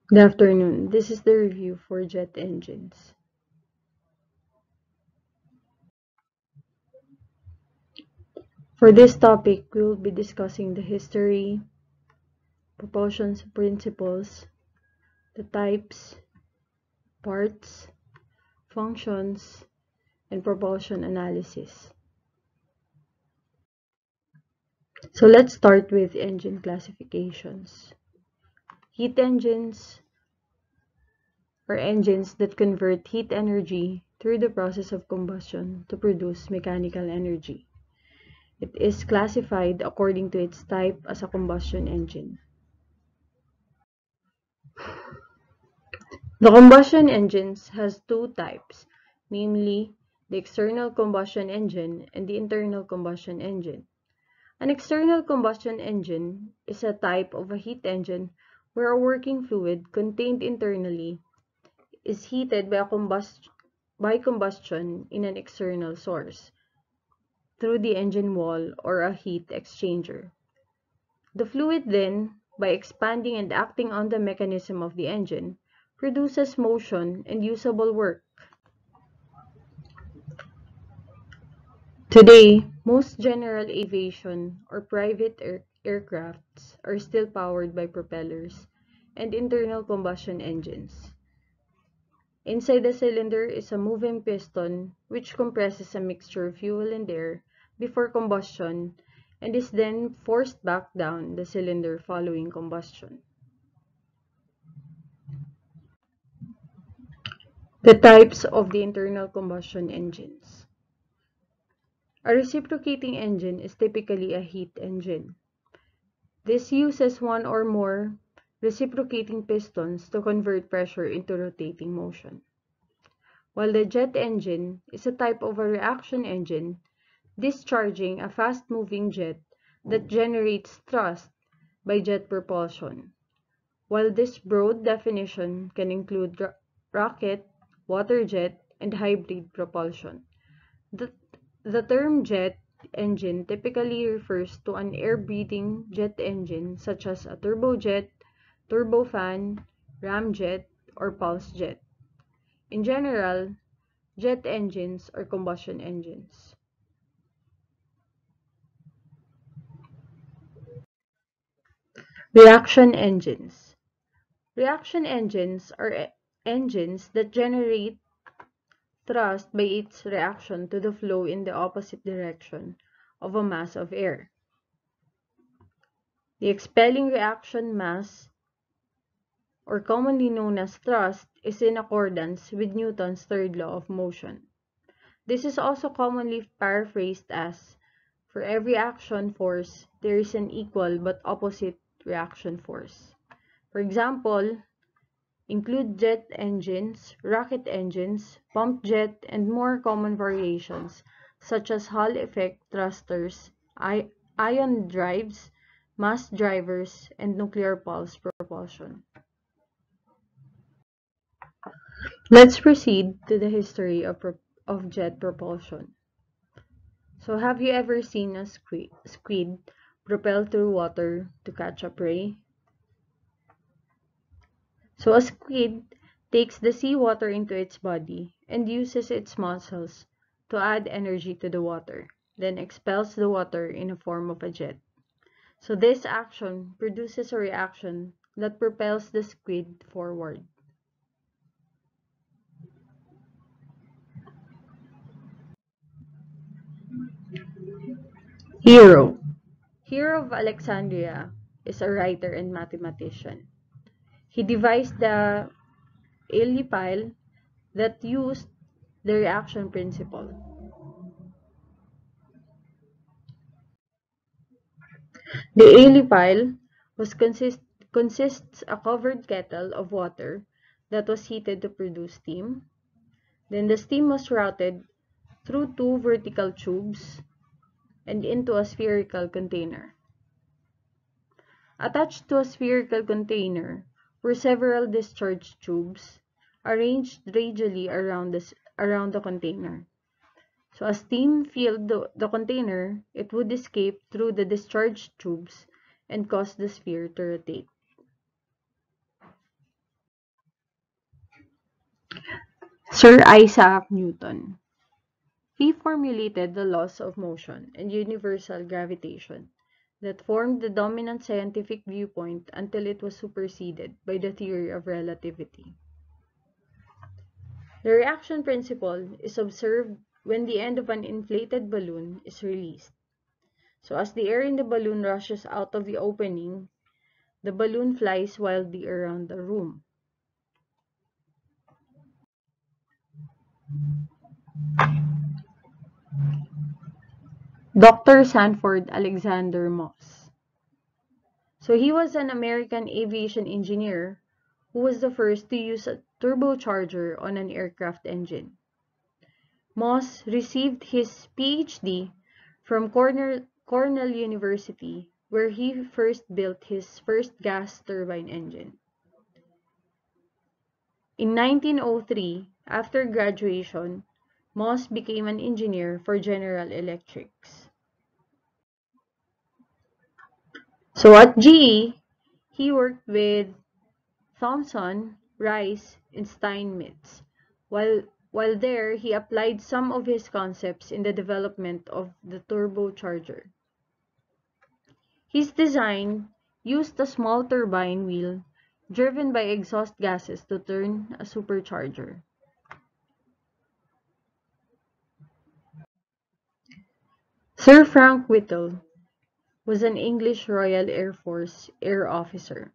Good afternoon. This is the review for jet engines. For this topic, we will be discussing the history, propulsion principles, the types, parts, functions, and propulsion analysis. So let's start with engine classifications. Heat engines are engines that convert heat energy through the process of combustion to produce mechanical energy. It is classified according to its type as a combustion engine. The combustion engines has two types, namely the external combustion engine and the internal combustion engine. An external combustion engine is a type of a heat engine where a working fluid contained internally is heated by combustion in an external source through the engine wall or a heat exchanger. The fluid then, by expanding and acting on the mechanism of the engine, produces motion and usable work. Today, most general aviation or private aircrafts are still powered by propellers and internal combustion engines. Inside the cylinder is a moving piston which compresses a mixture of fuel and air before combustion and is then forced back down the cylinder following combustion. The types of the internal combustion engines. A reciprocating engine is typically a heat engine. This uses one or more reciprocating pistons to convert pressure into rotating motion. While the jet engine is a type of a reaction engine, discharging a fast-moving jet that generates thrust by jet propulsion. While this broad definition can include rocket, water jet, and hybrid propulsion. The, the term jet engine typically refers to an air-breathing jet engine such as a turbojet, turbofan, ramjet, or pulse jet. In general, jet engines are combustion engines. Reaction engines. Reaction engines are engines that generate thrust by its reaction to the flow in the opposite direction of a mass of air. The expelling reaction mass, or commonly known as thrust, is in accordance with Newton's third law of motion. This is also commonly paraphrased as, for every action force, there is an equal but opposite reaction force. For example, include jet engines, rocket engines, pump jet, and more common variations such as Hall effect thrusters, ion drives, mass drivers, and nuclear pulse propulsion. Let's proceed to the history of jet propulsion. So have you ever seen a squid propel through water to catch a prey? So a squid takes the seawater into its body and uses its muscles to add energy to the water, then expels the water in the form of a jet. So this action produces a reaction that propels the squid forward. Hero. Hero of Alexandria is a writer and mathematician. He devised the Elipile that used the reaction principle. The Elipile consists a covered kettle of water that was heated to produce steam. Then the steam was routed through two vertical tubes and into a spherical container. Attached to a spherical container were several discharge tubes arranged radially around the container. So as steam filled the container, it would escape through the discharge tubes and cause the sphere to rotate. Sir Isaac Newton. He formulated the laws of motion and universal gravitation that formed the dominant scientific viewpoint until it was superseded by the theory of relativity. The reaction principle is observed when the end of an inflated balloon is released. So as the air in the balloon rushes out of the opening, the balloon flies wildly around the room. Dr. Sanford Alexander Moss. So he was an American aviation engineer who was the first to use a turbocharger on an aircraft engine. Moss received his PhD from Cornell University, where he first built his first gas turbine engine. In 1903, after graduation, Moss became an engineer for General Electric. So at GE, he worked with Thomson, Rice, and Steinmetz. While there, he applied some of his concepts in the development of the turbocharger. His design used a small turbine wheel driven by exhaust gases to turn a supercharger. Sir Frank Whittle was an English Royal Air Force air officer.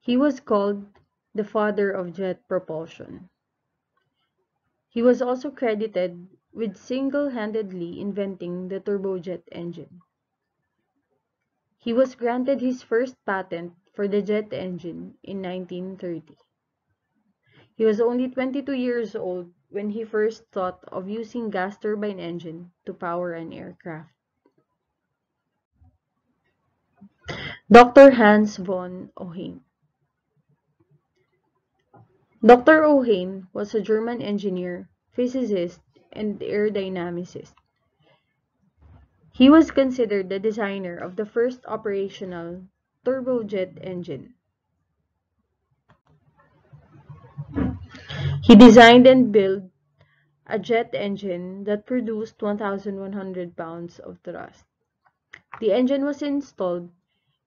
He was called the father of jet propulsion. He was also credited with single-handedly inventing the turbojet engine. He was granted his first patent for the jet engine in 1930. He was only 22 years old when he first thought of using gas turbine engine to power an aircraft. Dr. Hans von Ohain. Dr. Ohain was a German engineer, physicist, and aerodynamicist. He was considered the designer of the first operational turbojet engine. He designed and built a jet engine that produced 1,100 pounds of thrust. The engine was installed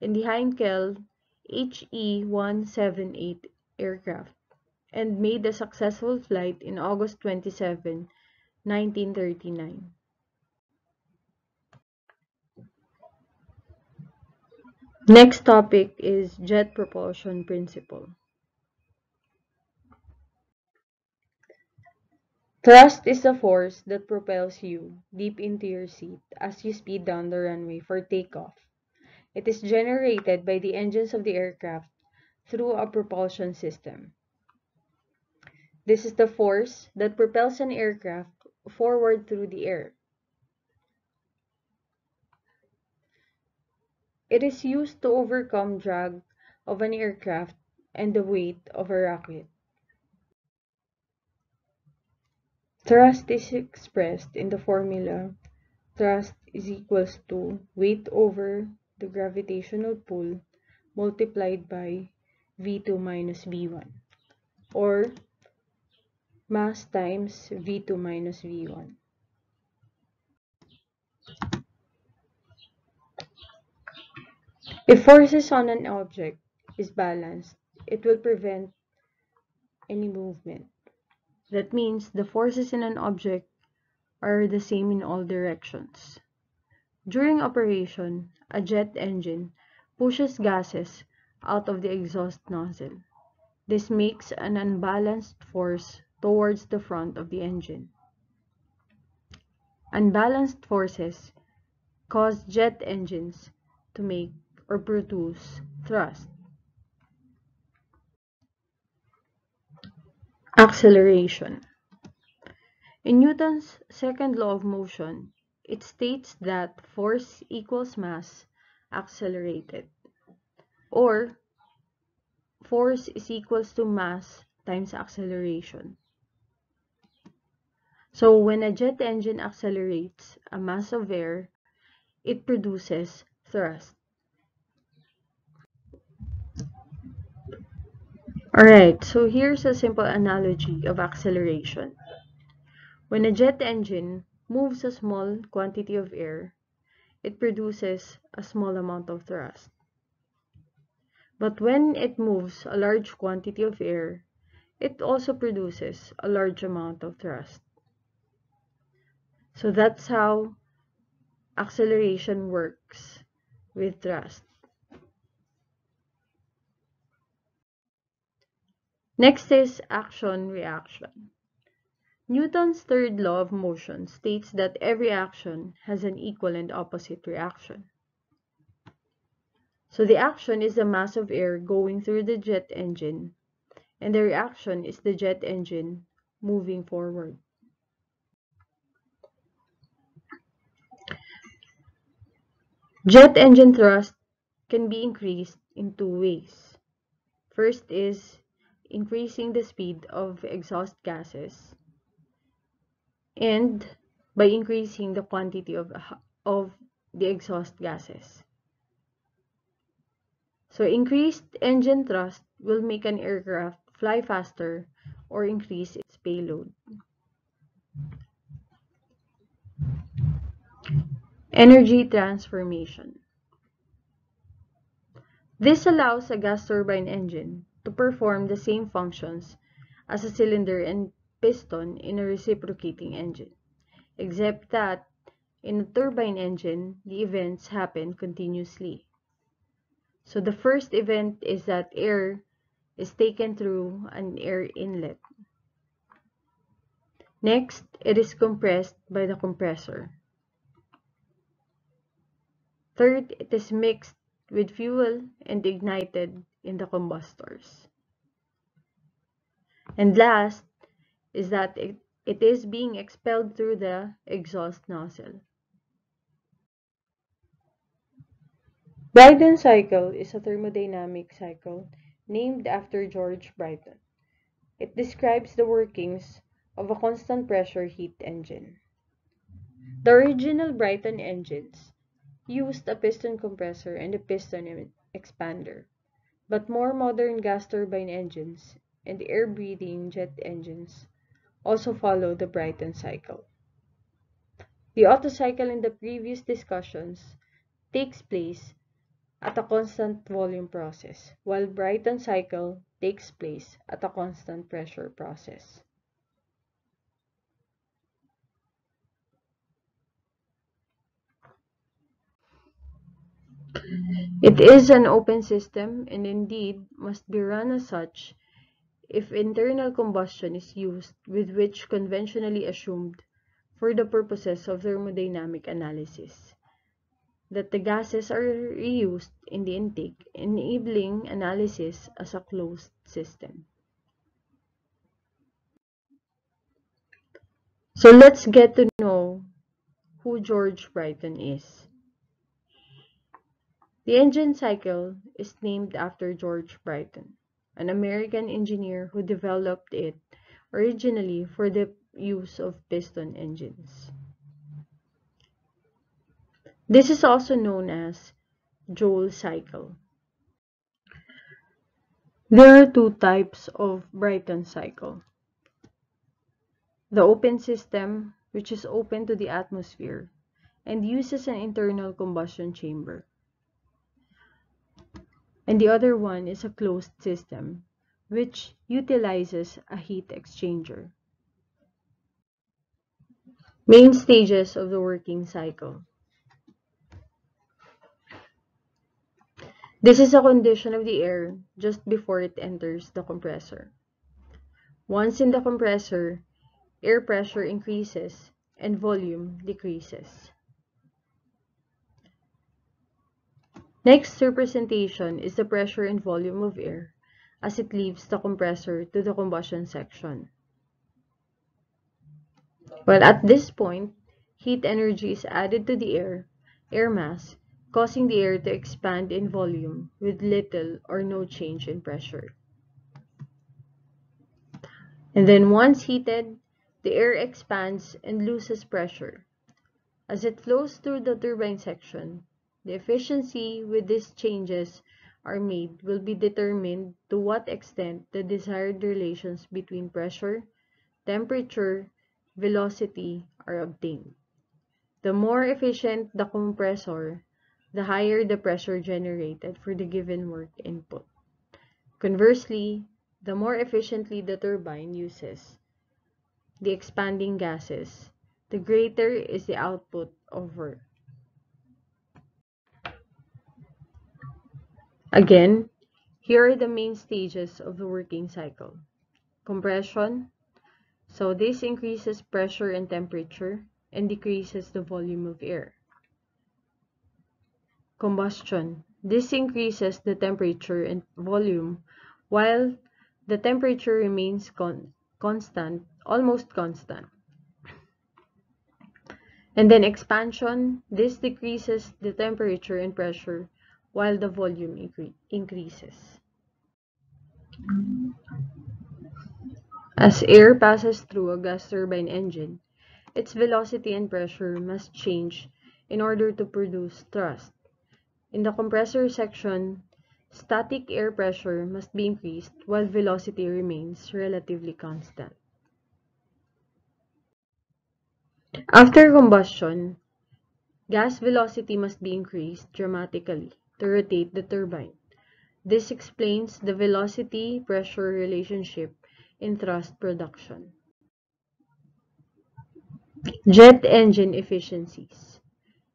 in the Heinkel HE-178 aircraft and made a successful flight in August 27, 1939. Next topic is jet propulsion principle. Thrust is the force that propels you deep into your seat as you speed down the runway for takeoff. It is generated by the engines of the aircraft through a propulsion system. This is the force that propels an aircraft forward through the air. It is used to overcome drag of an aircraft and the weight of a rocket. Thrust is expressed in the formula thrust is equals to weight over the gravitational pull multiplied by V2 minus V1 or mass times V2 minus V1. If forces on an object is balanced, it will prevent any movement. That means the forces in an object are the same in all directions. During operation, a jet engine pushes gases out of the exhaust nozzle. This makes an unbalanced force towards the front of the engine. Unbalanced forces cause jet engines to make or produce thrust. Acceleration. In Newton's second law of motion, it states that force equals mass accelerated, or force is equals to mass times acceleration. So when a jet engine accelerates a mass of air, it produces thrust. Alright, so here's a simple analogy of acceleration. When a jet engine moves a small quantity of air, it produces a small amount of thrust. But when it moves a large quantity of air, it also produces a large amount of thrust. So that's how acceleration works with thrust. Next is action-reaction. Newton's third law of motion states that every action has an equal and opposite reaction. So the action is the mass of air going through the jet engine, and the reaction is the jet engine moving forward. Jet engine thrust can be increased in two ways. First is increasing the speed of exhaust gases, and by increasing the quantity of the exhaust gases. So increased engine thrust will make an aircraft fly faster or increase its payload. Energy transformation. This allows a gas turbine engine to perform the same functions as a cylinder and piston in a reciprocating engine, except that in a turbine engine, the events happen continuously. So the first event is that air is taken through an air inlet. Next, it is compressed by the compressor. Third, it is mixed with fuel and ignited in the combustors. And last is that it is being expelled through the exhaust nozzle. Brayton cycle is a thermodynamic cycle named after George Brayton. It describes the workings of a constant pressure heat engine. The original Brayton engines used a piston compressor and a piston expander, but more modern gas turbine engines and air-breathing jet engines also follow the Brayton cycle. The Otto cycle in the previous discussions takes place at a constant volume process, while Brayton cycle takes place at a constant pressure process. It is an open system and indeed must be run as such if internal combustion is used, with which conventionally assumed for the purposes of thermodynamic analysis, that the gases are reused in the intake, enabling analysis as a closed system. So let's get to know who George Brayton is. The engine cycle is named after George Brayton, an American engineer who developed it originally for the use of piston engines. This is also known as Joule cycle. There are two types of Brayton cycle. The open system, which is open to the atmosphere and uses an internal combustion chamber. And the other one is a closed system, which utilizes a heat exchanger. Main stages of the working cycle. This is a condition of the air just before it enters the compressor. Once in the compressor, air pressure increases and volume decreases. Next representation is the pressure and volume of air as it leaves the compressor to the combustion section. Well, at this point, heat energy is added to the air mass, causing the air to expand in volume with little or no change in pressure. And then once heated, the air expands and loses pressure. As it flows through the turbine section, the efficiency with these changes are made will be determined to what extent the desired relations between pressure, temperature, velocity are obtained. The more efficient the compressor, the higher the pressure generated for the given work input. Conversely, the more efficiently the turbine uses the expanding gases, the greater is the output of work. Again, here are the main stages of the working cycle. Compression, so this increases pressure and temperature and decreases the volume of air. Combustion, this increases the temperature and volume while the temperature remains constant, almost constant. And then expansion, this decreases the temperature and pressure while the volume increases. As air passes through a gas turbine engine, its velocity and pressure must change in order to produce thrust. In the compressor section, static air pressure must be increased while velocity remains relatively constant. After combustion, gas velocity must be increased dramatically to rotate the turbine. This explains the velocity-pressure relationship in thrust production. Jet engine efficiencies.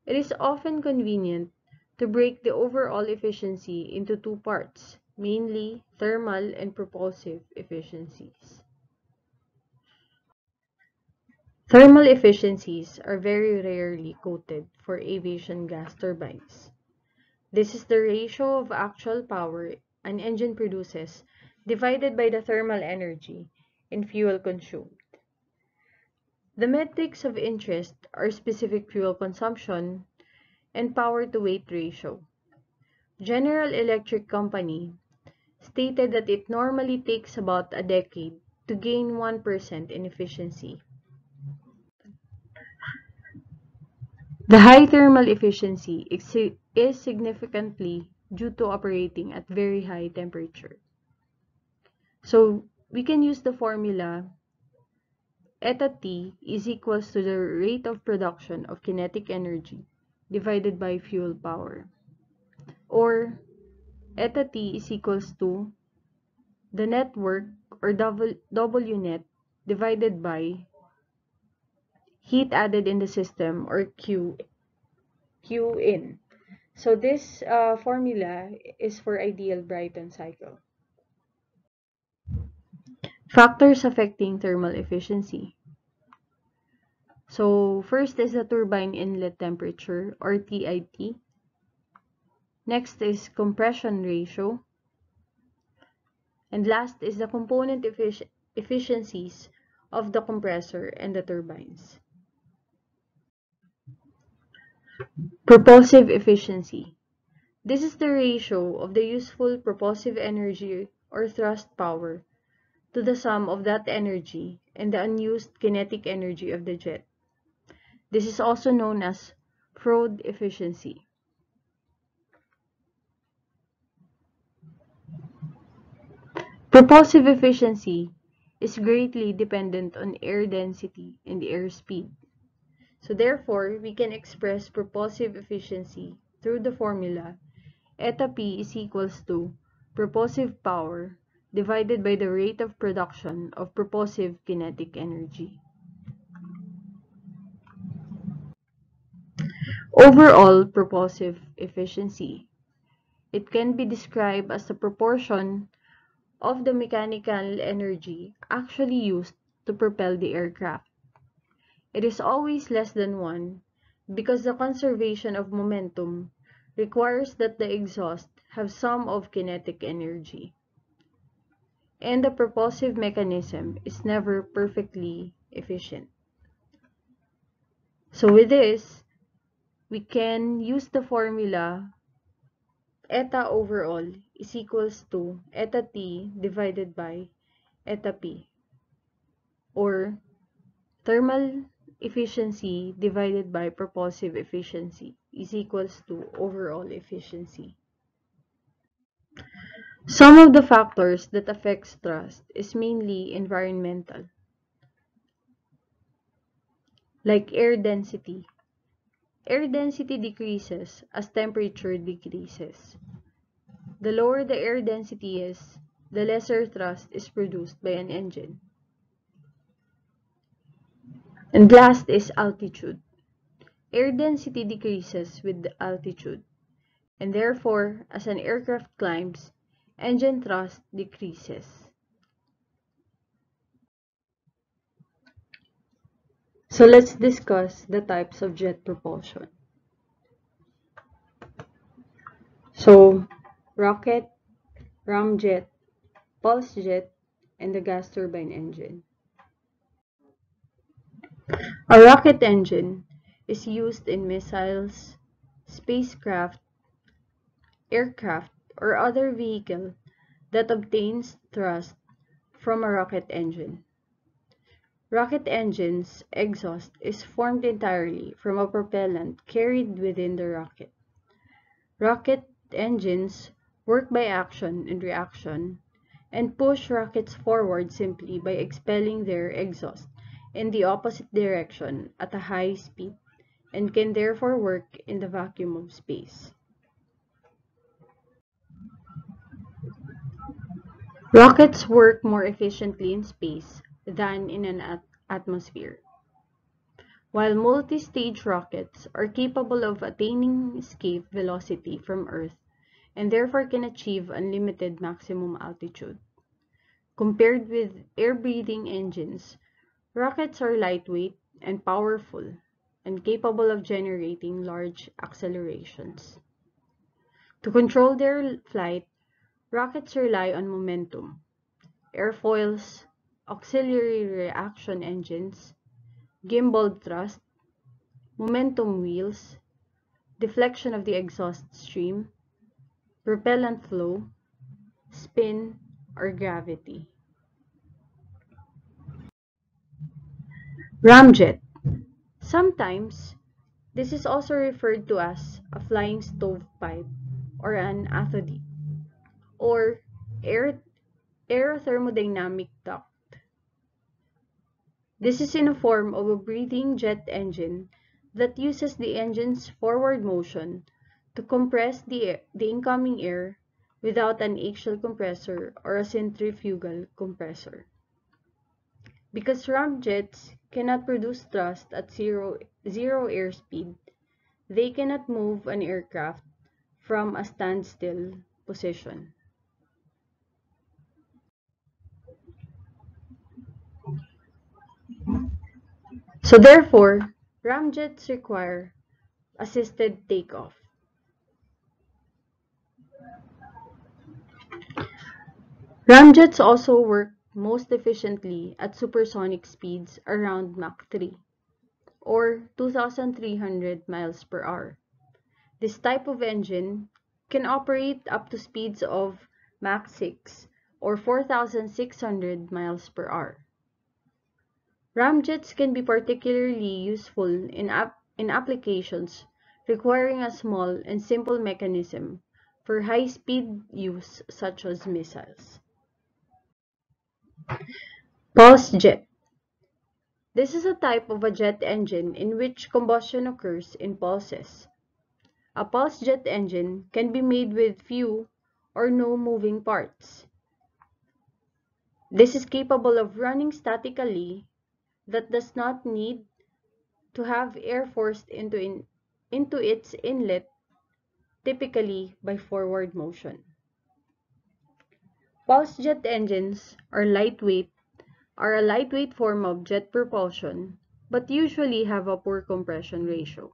It is often convenient to break the overall efficiency into two parts, mainly thermal and propulsive efficiencies. Thermal efficiencies are very rarely quoted for aviation gas turbines. This is the ratio of actual power an engine produces divided by the thermal energy in fuel consumed. The metrics of interest are specific fuel consumption and power-to-weight ratio. General Electric Company stated that it normally takes about a decade to gain 1% in efficiency. The high thermal efficiency is significantly due to operating at very high temperature. So we can use the formula eta T is equals to the rate of production of kinetic energy divided by fuel power. Or eta T is equals to the net work or W net divided by heat added in the system or Q in. So this formula is for ideal Brayton cycle. Factors affecting thermal efficiency. So first is the turbine inlet temperature or TIT. Next is compression ratio. And last is the component efficiencies of the compressor and the turbines. Propulsive efficiency. This is the ratio of the useful propulsive energy or thrust power to the sum of that energy and the unused kinetic energy of the jet. This is also known as Froude efficiency. Propulsive efficiency is greatly dependent on air density and air speed. So therefore, we can express propulsive efficiency through the formula eta P is equals to propulsive power divided by the rate of production of propulsive kinetic energy. Overall propulsive efficiency. It can be described as the proportion of the mechanical energy actually used to propel the aircraft. It is always less than 1 because the conservation of momentum requires that the exhaust have some of kinetic energy. And the propulsive mechanism is never perfectly efficient. So with this, we can use the formula eta overall is equals to eta T divided by eta P, or thermal efficiency divided by propulsive efficiency is equals to overall efficiency. Some of the factors that affects thrust is mainly environmental, like air density. Air density decreases as temperature decreases. The lower the air density is, the lesser thrust is produced by an engine. And last is altitude. Air density decreases with the altitude, and therefore, as an aircraft climbs, engine thrust decreases. So let's discuss the types of jet propulsion. So, rocket, ramjet, pulse jet, and the gas turbine engine. A rocket engine is used in missiles, spacecraft, aircraft, or other vehicle that obtains thrust from a rocket engine. Rocket engine's exhaust is formed entirely from a propellant carried within the rocket. Rocket engines work by action and reaction and push rockets forward simply by expelling their exhaust in the opposite direction at a high speed and can therefore work in the vacuum of space. Rockets work more efficiently in space than in an atmosphere. While multi-stage rockets are capable of attaining escape velocity from Earth and therefore can achieve unlimited maximum altitude. Compared with air-breathing engines, rockets are lightweight and powerful and capable of generating large accelerations. To control their flight, rockets rely on momentum, airfoils, auxiliary reaction engines, gimbal thrust, momentum wheels, deflection of the exhaust stream, propellant flow, spin, or gravity. Ramjet. Sometimes, this is also referred to as a flying stovepipe or an athody, or aer aerothermodynamic duct. This is in a form of a breathing jet engine that uses the engine's forward motion to compress the incoming air without an axial compressor or a centrifugal compressor. Because ramjets cannot produce thrust at zero airspeed, they cannot move an aircraft from a standstill position. So therefore, ramjets require assisted takeoff. Ramjets also work most efficiently at supersonic speeds around Mach 3 or 2,300 miles per hour. This type of engine can operate up to speeds of Mach 6 or 4,600 miles per hour. Ramjets can be particularly useful in applications requiring a small and simple mechanism for high-speed use such as missiles. Pulse jet. This is a type of a jet engine in which combustion occurs in pulses. A pulse jet engine can be made with few or no moving parts. This is capable of running statically that does not need to have air forced into its inlet, typically by forward motion. Pulse jet engines are a lightweight form of jet propulsion, but usually have a poor compression ratio,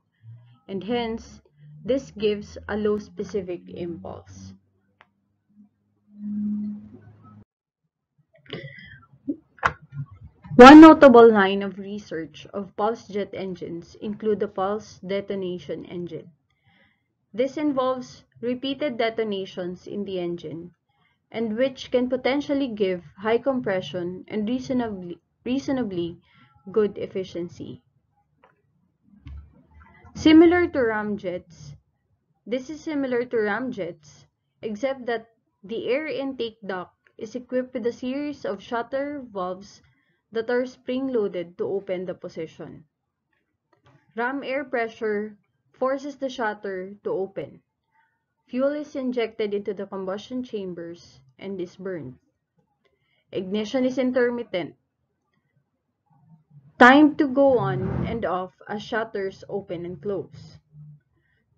and hence, this gives a low specific impulse. One notable line of research of pulse jet engines include the pulse detonation engine. This involves repeated detonations in the engine, and which can potentially give high compression and reasonably good efficiency. Similar to ramjets, this is similar to ramjets, except that The air intake duct is equipped with a series of shutter valves that are spring-loaded to open the position. Ram air pressure forces the shutter to open. Fuel is injected into the combustion chambers and is burned. Ignition is intermittent, timed to go on and off as shutters open and close.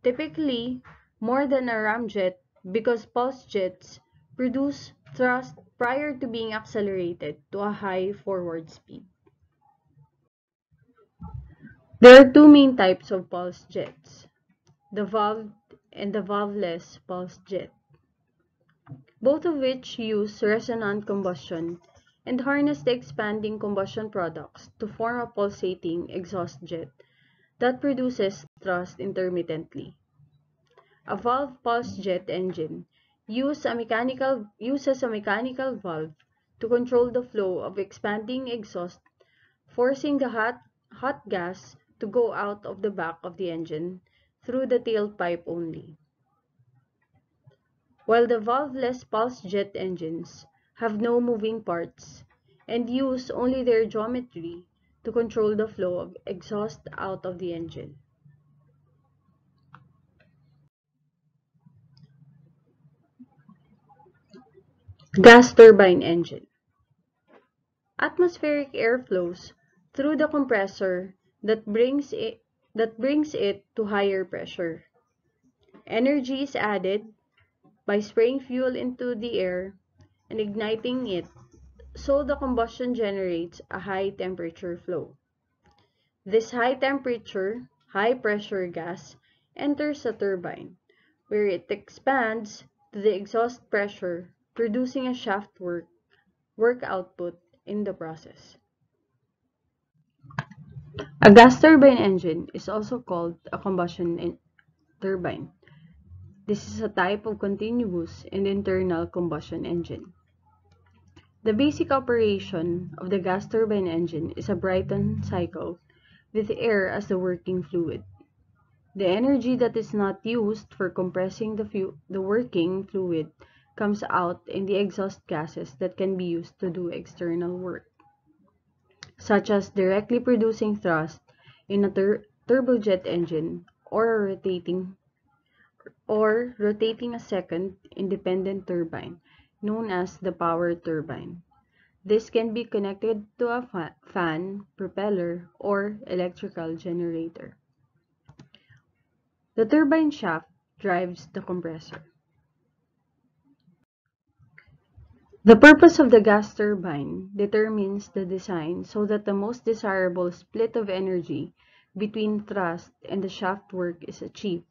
Typically, more than a ramjet because pulse jets produce thrust prior to being accelerated to a high forward speed. There are two main types of pulse jets, the valved and the valveless pulse jet, both of which use resonant combustion and harness the expanding combustion products to form a pulsating exhaust jet that produces thrust intermittently. A valve pulse jet engine uses a mechanical valve to control the flow of expanding exhaust, forcing the hot gas to go out of the back of the engine through the tailpipe only. While the valveless pulse jet engines have no moving parts and use only their geometry to control the flow of exhaust out of the engine. Gas turbine engine. Atmospheric air flows through the compressor that brings it to higher pressure. Energy is added by spraying fuel into the air and igniting it, so the combustion generates a high temperature flow. This high temperature, high pressure gas enters a turbine, where it expands to the exhaust pressure, producing a shaft work output in the process. A gas turbine engine is also called a turbine. This is a type of continuous and internal combustion engine. The basic operation of the gas turbine engine is a Brayton cycle with air as the working fluid. The energy that is not used for compressing the working fluid comes out in the exhaust gases that can be used to do external work, such as directly producing thrust in a turbojet engine or rotating a second independent turbine known as the power turbine. This can be connected to a fan, propeller, or electrical generator. The turbine shaft drives the compressor. The purpose of the gas turbine determines the design so that the most desirable split of energy between thrust and the shaft work is achieved.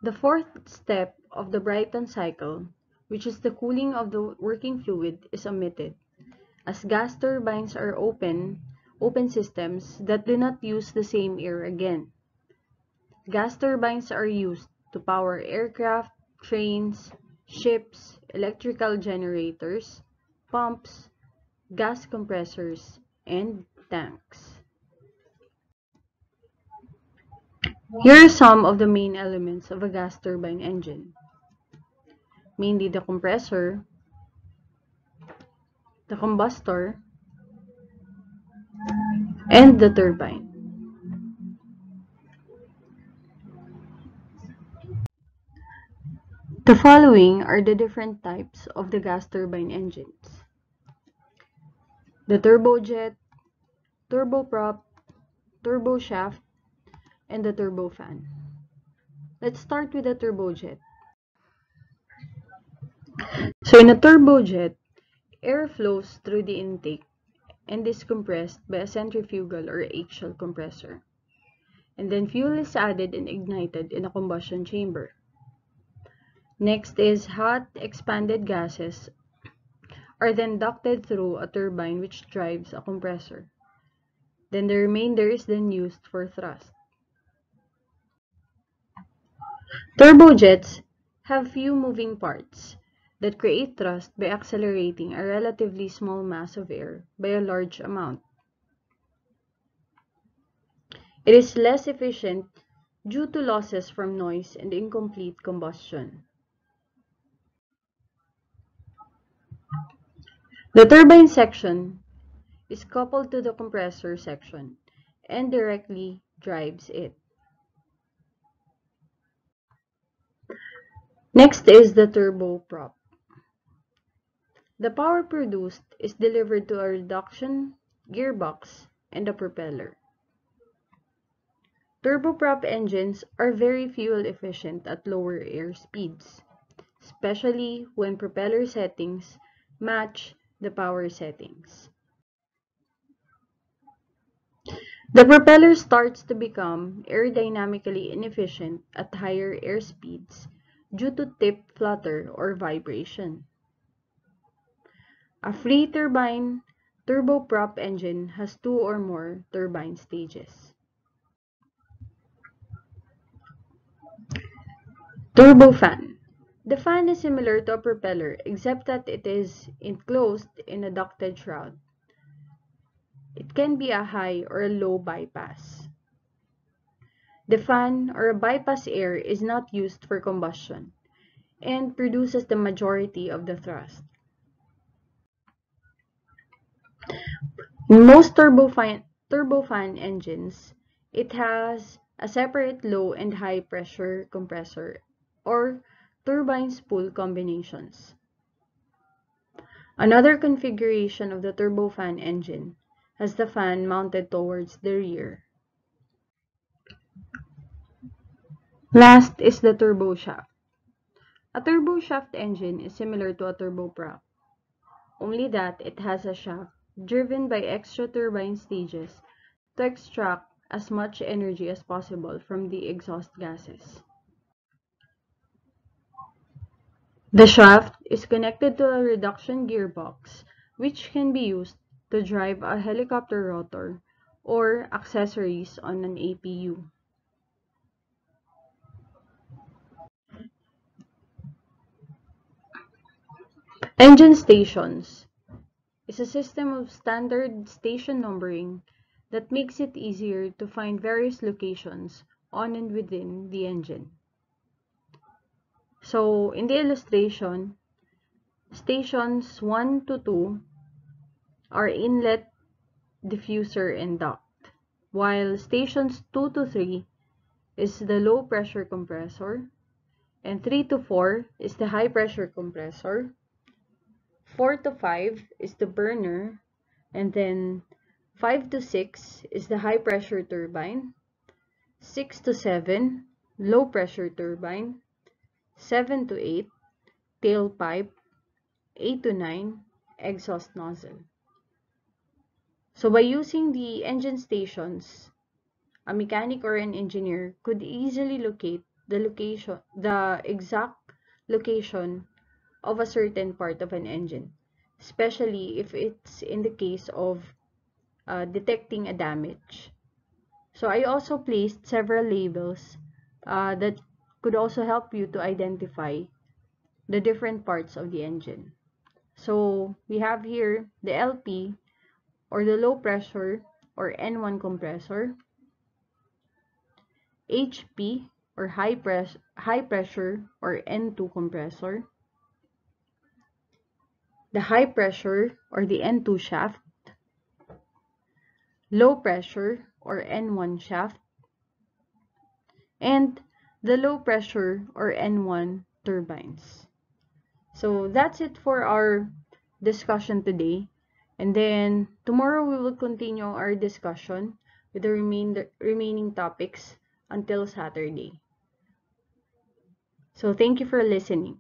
The fourth step of the Brayton cycle, which is the cooling of the working fluid, is omitted, as gas turbines are open systems that do not use the same air again. Gas turbines are used to power aircraft, trains, ships, electrical generators, pumps, gas compressors, and tanks. Here are some of the main elements of a gas turbine engine, mainly the compressor, the combustor, and the turbine. The following are the different types of the gas turbine engines: the turbojet, turboprop, turboshaft, and the turbofan. Let's start with the turbojet. So in a turbojet, air flows through the intake and is compressed by a centrifugal or axial compressor. And then fuel is added and ignited in a combustion chamber. Next is hot expanded gases are then ducted through a turbine which drives a compressor. Then the remainder is then used for thrust. Turbojets have few moving parts that create thrust by accelerating a relatively small mass of air by a large amount. It is less efficient due to losses from noise and incomplete combustion. The turbine section is coupled to the compressor section and directly drives it. Next is the turboprop. The power produced is delivered to a reduction gearbox and a propeller. Turboprop engines are very fuel efficient at lower air speeds, especially when propeller settings match the power settings. The propeller starts to become aerodynamically inefficient at higher air speeds due to tip flutter or vibration. A free turbine turboprop engine has two or more turbine stages. Turbofan. The fan is similar to a propeller except that it is enclosed in a ducted shroud. It can be a high or a low bypass. The fan or a bypass air is not used for combustion and produces the majority of the thrust. In most turbofan engines, it has a separate low and high pressure compressor or turbine spool combinations. Another configuration of the turbofan engine has the fan mounted towards the rear. Last is the turboshaft. A turboshaft engine is similar to a turboprop, only that it has a shaft driven by extra turbine stages to extract as much energy as possible from the exhaust gases. The shaft is connected to a reduction gearbox, which can be used to drive a helicopter rotor or accessories on an APU. Engine stations is a system of standard station numbering that makes it easier to find various locations on and within the engine. So, in the illustration, stations 1 to 2 are inlet, diffuser, and duct, while stations 2 to 3 is the low pressure compressor, and 3 to 4 is the high pressure compressor, 4 to 5 is the burner, and then 5 to 6 is the high pressure turbine, 6 to 7 low pressure turbine, 7 to 8 tailpipe, 8 to 9 exhaust nozzle. So by using the engine stations, a mechanic or an engineer could easily locate the exact location of a certain part of an engine, especially if it's in the case of detecting a damage. So I also placed several labels that could also help you to identify the different parts of the engine. So we have here the LP or the low pressure or N1 compressor, HP or high pressure or N2 compressor, the high pressure or the N2 shaft, low pressure or N1 shaft, and the low pressure or N1 turbines. So that's it for our discussion today. And then tomorrow we will continue our discussion with the remaining topics until Saturday. So thank you for listening.